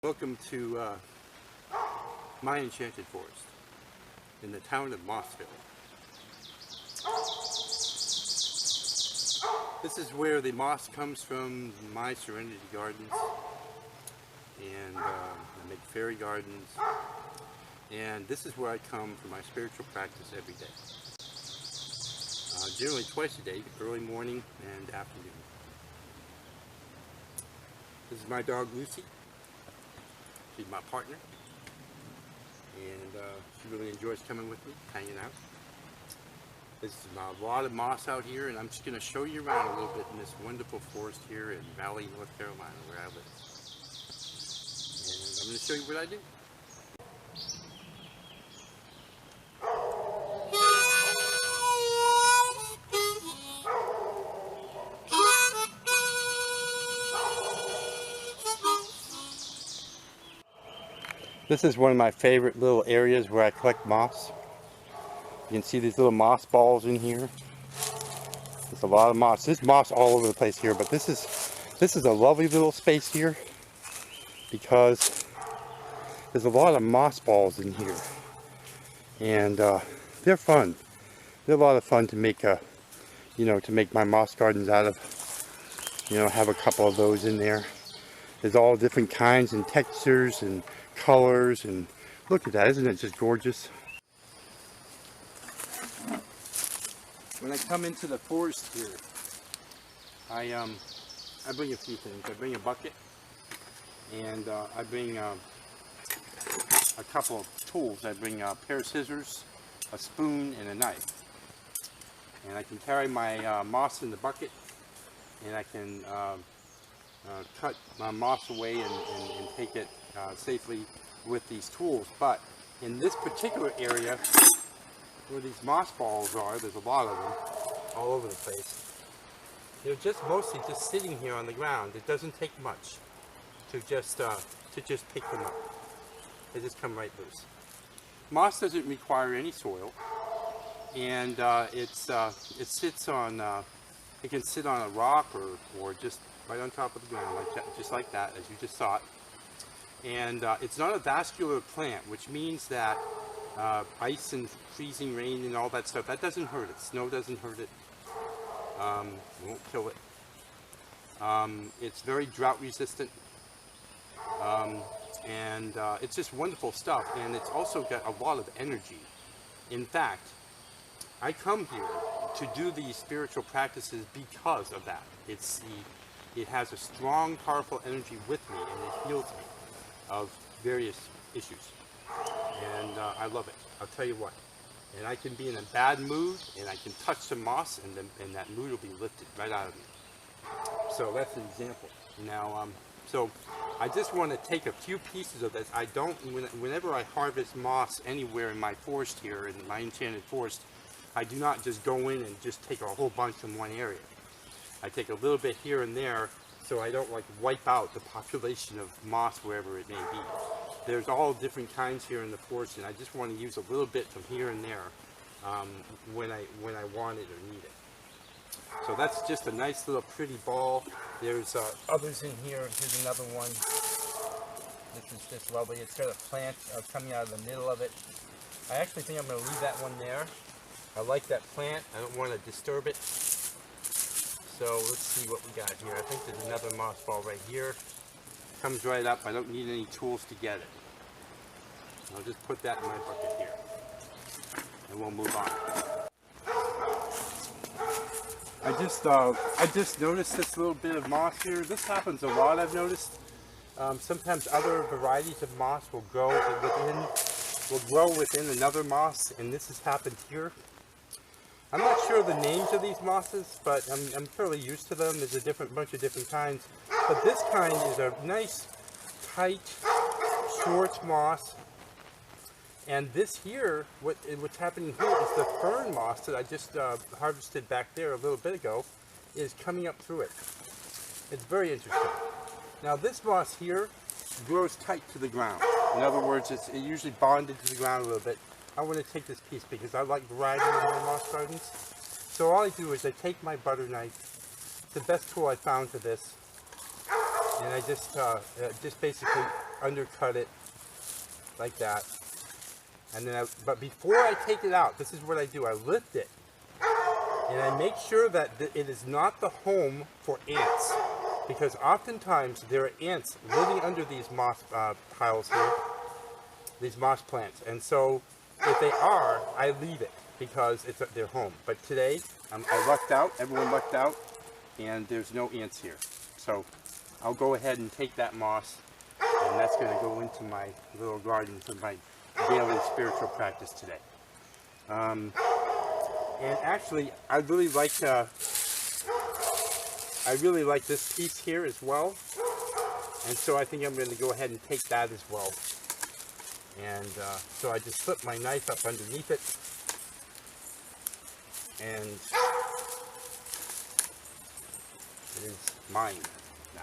Welcome to my enchanted forest in the town of Mossville. This is where the moss comes from, my serenity gardens, and I make fairy gardens, and this is where I come for my spiritual practice every day. Generally twice a day, early morning and afternoon. This is my dog Lucy. She's my partner, and she really enjoys coming with me, hanging out. There's a lot of moss out here, and I'm just going to show you around a little bit in this wonderful forest here in Valley, North Carolina, where I live. And I'm going to show you what I do. This is one of my favorite little areas where I collect moss. You can see these little moss balls in here. There's a lot of moss. There's moss all over the place here, but this is a lovely little space here because there's a lot of moss balls in here, and they're fun. They're a lot of fun to make, to make my moss gardens out of. Have a couple of those in there. There's all different kinds and textures and colors, and look at that, isn't it just gorgeous? When I come into the forest here, I bring a few things. I bring a bucket, and I bring a couple of tools. I bring a pair of scissors, a spoon, and a knife. And I can carry my moss in the bucket, and I can cut my moss away and take it safely with these tools. But in this particular area where these moss balls are, there's a lot of them all over the place. They're just mostly just sitting here on the ground. It doesn't take much to just pick them up. They just come right loose. Moss doesn't require any soil, and it sits on. It can sit on a rock or just right on top of the ground, like that, just like that, as you just saw it. And it's not a vascular plant, which means that ice and freezing rain and all that stuff, that doesn't hurt it. Snow doesn't hurt it. Won't kill it. It's very drought resistant. And it's just wonderful stuff. And it's also got a lot of energy. In fact, I come here to do these spiritual practices because of that. It has a strong, powerful energy with me, and it heals me of various issues. And I love it. I'll tell you what. And I can be in a bad mood, and I can touch some moss, and that mood will be lifted right out of me. So that's an example. Now, so I just want to take a few pieces of this. I don't, whenever I harvest moss anywhere in my forest here, in my enchanted forest, I do not just go in and just take a whole bunch from one area. I take a little bit here and there, so I don't like wipe out the population of moss wherever it may be. There's all different kinds here in the forest, and I just want to use a little bit from here and there when I want it or need it. So that's just a nice little pretty ball. There's others in here. Here's another one. This is just lovely. It's got a plant coming out of the middle of it. I actually think I'm going to leave that one there. I like that plant. I don't want to disturb it. So let's see what we got here. I think there's another moss ball right here. Comes right up. I don't need any tools to get it. I'll just put that in my bucket here. And we'll move on. I just noticed this little bit of moss here. This happens a lot, I've noticed. Sometimes other varieties of moss will grow within another moss, and this has happened here. I'm not sure the names of these mosses, but I'm fairly used to them. There's a bunch of different kinds. But this kind is a nice, tight, short moss. And this here, what's happening here is the fern moss that I just harvested back there a little bit ago is coming up through it. It's very interesting. Now this moss here grows tight to the ground. In other words, it's usually bonded to the ground a little bit. I want to take this piece because I like variety in my moss gardens. So all I do is I take my butter knife, it's the best tool I found for this, and I just basically undercut it like that. And then but before I take it out, this is what I do. I lift it and I make sure that it is not the home for ants, because oftentimes there are ants living under these moss piles here, these moss plants. And so if they are, I leave it because it's their home. But today, I lucked out, everyone lucked out, and there's no ants here. So I'll go ahead and take that moss, and that's going to go into my little garden for my daily spiritual practice today. And actually, I really like this piece here as well, and so I think I'm going to go ahead and take that as well. And so I just slip my knife up underneath it, and it is mine now.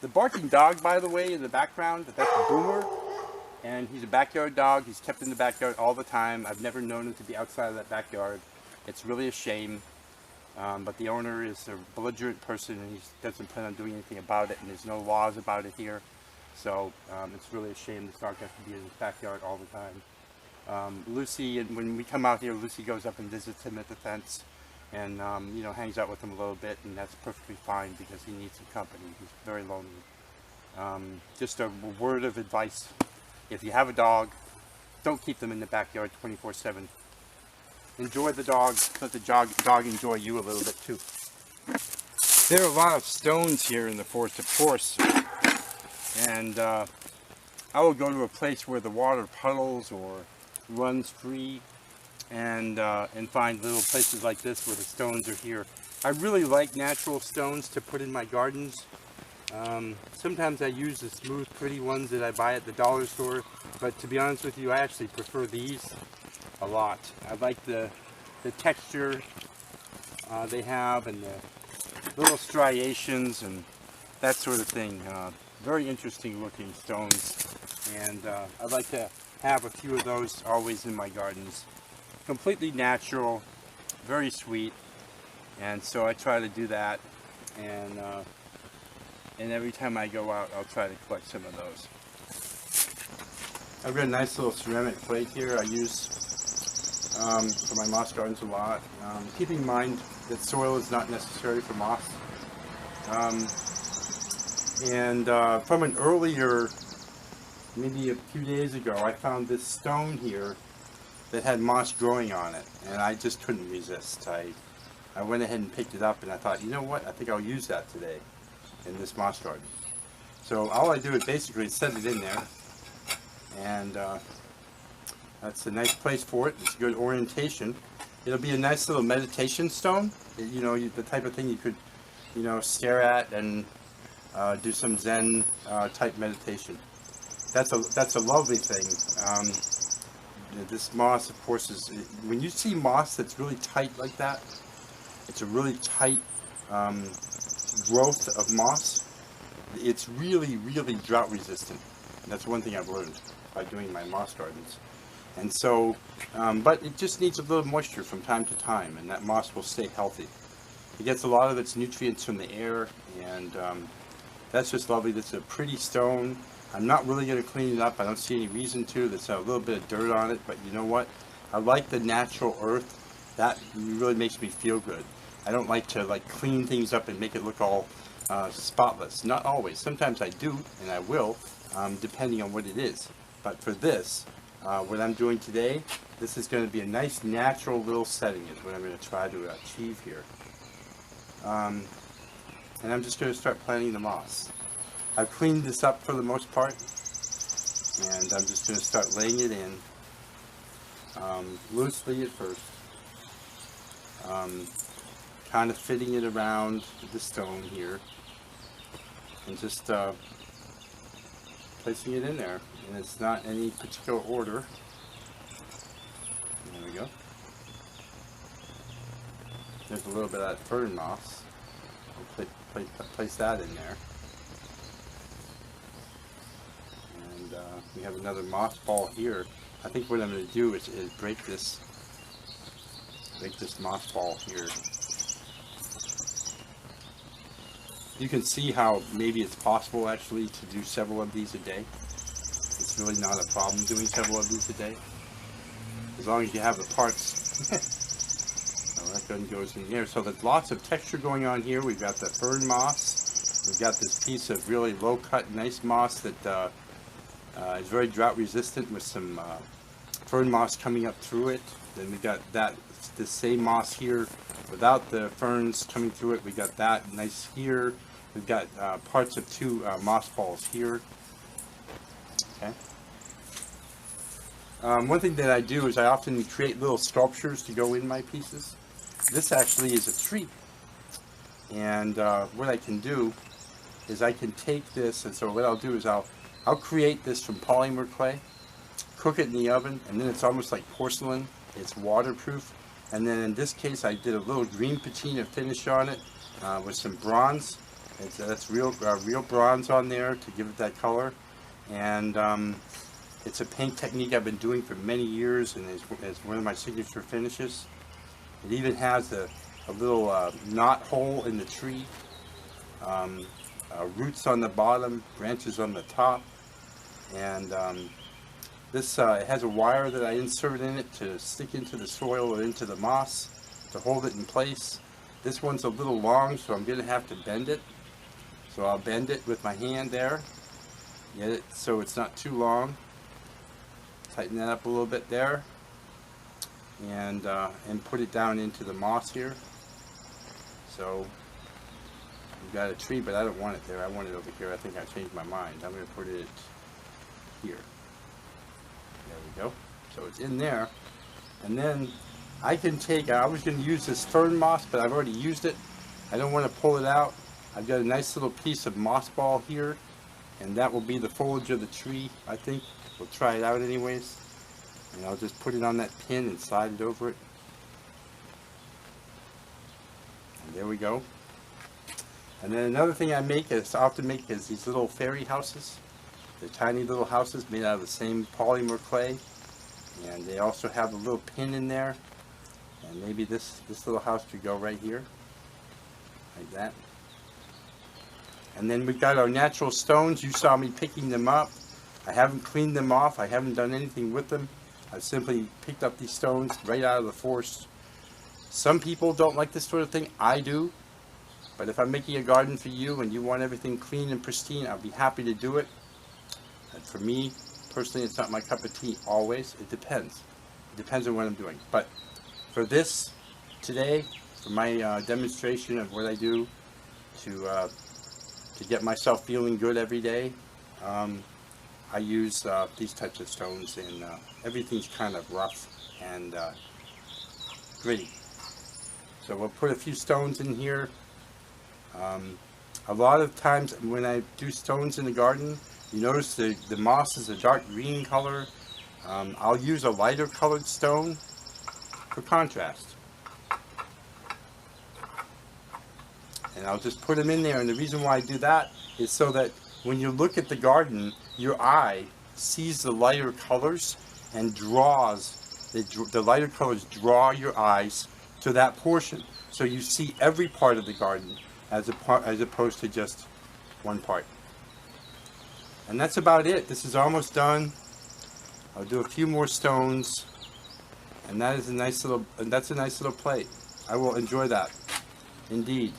The barking dog, by the way, in the background, that's Boomer, and he's a backyard dog. He's kept in the backyard all the time. I've never known him to be outside of that backyard. It's really a shame, but the owner is a belligerent person, and he doesn't plan on doing anything about it, and there's no laws about it here. So it's really a shame this dog has to be in his backyard all the time. Lucy, and when we come out here, Lucy goes up and visits him at the fence, and you know, hangs out with him a little bit, and that's perfectly fine because he needs some company. He's very lonely. Just a word of advice: if you have a dog, don't keep them in the backyard 24/7. Enjoy the dog, let the dog enjoy you a little bit too. There are a lot of stones here in the forest, of course, and I will go to a place where the water puddles or runs free, and find little places like this where the stones are here. I really like natural stones to put in my gardens. Sometimes I use the smooth, pretty ones that I buy at the dollar store, but to be honest with you, I actually prefer these a lot. I like the texture they have, and the little striations and that sort of thing. Very interesting looking stones, and I'd like to have a few of those always in my gardens. Completely natural, very sweet, and so I try to do that, and every time I go out, I'll try to collect some of those. I've got a nice little ceramic plate here I use for my moss gardens a lot. Keeping in mind that soil is not necessary for moss. From an earlier, maybe a few days ago, I found this stone here that had moss growing on it, and I just couldn't resist. I went ahead and picked it up, and I thought, you know what, I think I'll use that today in this moss garden. So all I do is basically set it in there, and that's a nice place for it. It's a good orientation. It'll be a nice little meditation stone. You know, the type of thing you could, you know, stare at and do some Zen type meditation. That's a lovely thing. This moss, of course, is, when you see moss that's really tight like that, it's a really tight growth of moss. It's really, really drought resistant. And that's one thing I've learned by doing my moss gardens. And so, but it just needs a little moisture from time to time, and that moss will stay healthy. It gets a lot of its nutrients from the air, and that's just lovely. That's a pretty stone. I'm not really going to clean it up. I don't see any reason to. There's a little bit of dirt on it, but you know what? I like the natural earth. That really makes me feel good. I don't like to clean things up and make it look all spotless. Not always. Sometimes I do, and I will, depending on what it is. But for this, what I'm doing today, this is going to be a nice natural little setting is what I'm going to try to achieve here. And I'm just going to start planting the moss. I've cleaned this up for the most part, and I'm just going to start laying it in loosely at first, kind of fitting it around the stone here, and just placing it in there. And it's not any particular order. There we go. There's a little bit of that fern moss. We'll place that in there. And we have another moss ball here. I think what I'm going to do is break this moss ball here. you can see how maybe it's possible actually to do several of these a day. It's really not a problem doing several of these a day, as long as you have the parts. So that gun goes in here. So there's lots of texture going on here. We've got the fern moss. We've got this piece of really low cut, nice moss that is very drought resistant with some fern moss coming up through it. Then we got the same moss here without the ferns coming through it. We got that nice here. We've got parts of two moss balls here. Okay. One thing that I do is I often create little sculptures to go in my pieces. This actually is a tree, and what I can do is I can take this, and so what I'll do is I'll create this from polymer clay, cook it in the oven, and then it's almost like porcelain. It's waterproof, and then in this case I did a little green patina finish on it with some bronze. That's real bronze on there to give it that color, and it's a paint technique I've been doing for many years, and it's one of my signature finishes. It even has a little knot hole in the tree, roots on the bottom, branches on the top, and this it has a wire that I insert in it to stick into the soil or into the moss to hold it in place. This one's a little long, so I'm going to have to bend it. So I'll bend it with my hand there, get it so it's not too long. Tighten that up a little bit there, and put it down into the moss here. So we've got a tree, but I don't want it there. I want it over here. I think I changed my mind. I'm going to put it here. There we go. So it's in there, and then I can take, I was going to use this fern moss, but I've already used it. I don't want to pull it out. I've got a nice little piece of moss ball here, and that will be the foliage of the tree, I think. We'll try it out anyways, and I'll just put it on that pin and slide it over it. And there we go. And then another thing I often make is these little fairy houses. They're tiny little houses made out of the same polymer clay, and they also have a little pin in there, and maybe this little house could go right here, like that. And then we've got our natural stones. You saw me picking them up. I haven't cleaned them off. I haven't done anything with them. I simply picked up these stones right out of the forest. Some people don't like this sort of thing. I do. But if I'm making a garden for you and you want everything clean and pristine, I'll be happy to do it. And for me, personally, it's not my cup of tea always. It depends. It depends on what I'm doing. But for this, today, for my demonstration of what I do to get myself feeling good every day, I use these types of stones, and everything's kind of rough and gritty. So we'll put a few stones in here. A lot of times when I do stones in the garden, you notice the moss is a dark green color. I'll use a lighter colored stone for contrast. And I'll just put them in there, and the reason why I do that is so that when you look at the garden, your eye sees the lighter colors and draws, the lighter colors draw your eyes to that portion. So you see every part of the garden as opposed to just one part. And that's about it. This is almost done. I'll do a few more stones, and that's a nice little plate. I will enjoy that, indeed.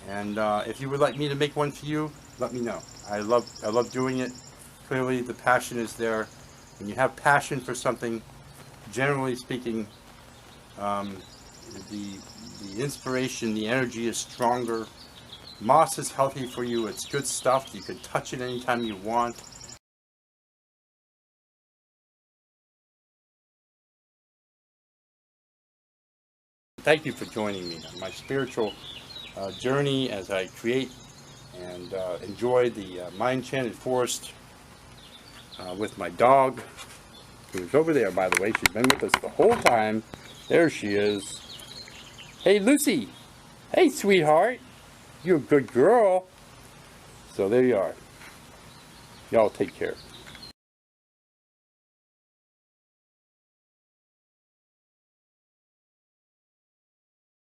And if you would like me to make one for you, let me know. I love doing it. Clearly the passion is there. When you have passion for something, generally speaking, the inspiration, the energy is stronger. Moss is healthy for you. It's good stuff. You can touch it anytime you want. Thank you for joining me on my spiritual journey as I create and enjoy the My Enchanted Forest with my dog, who's over there, by the way. She's been with us the whole time. There she is. Hey, Lucy. Hey, sweetheart. You're a good girl. So there you are. Y'all take care.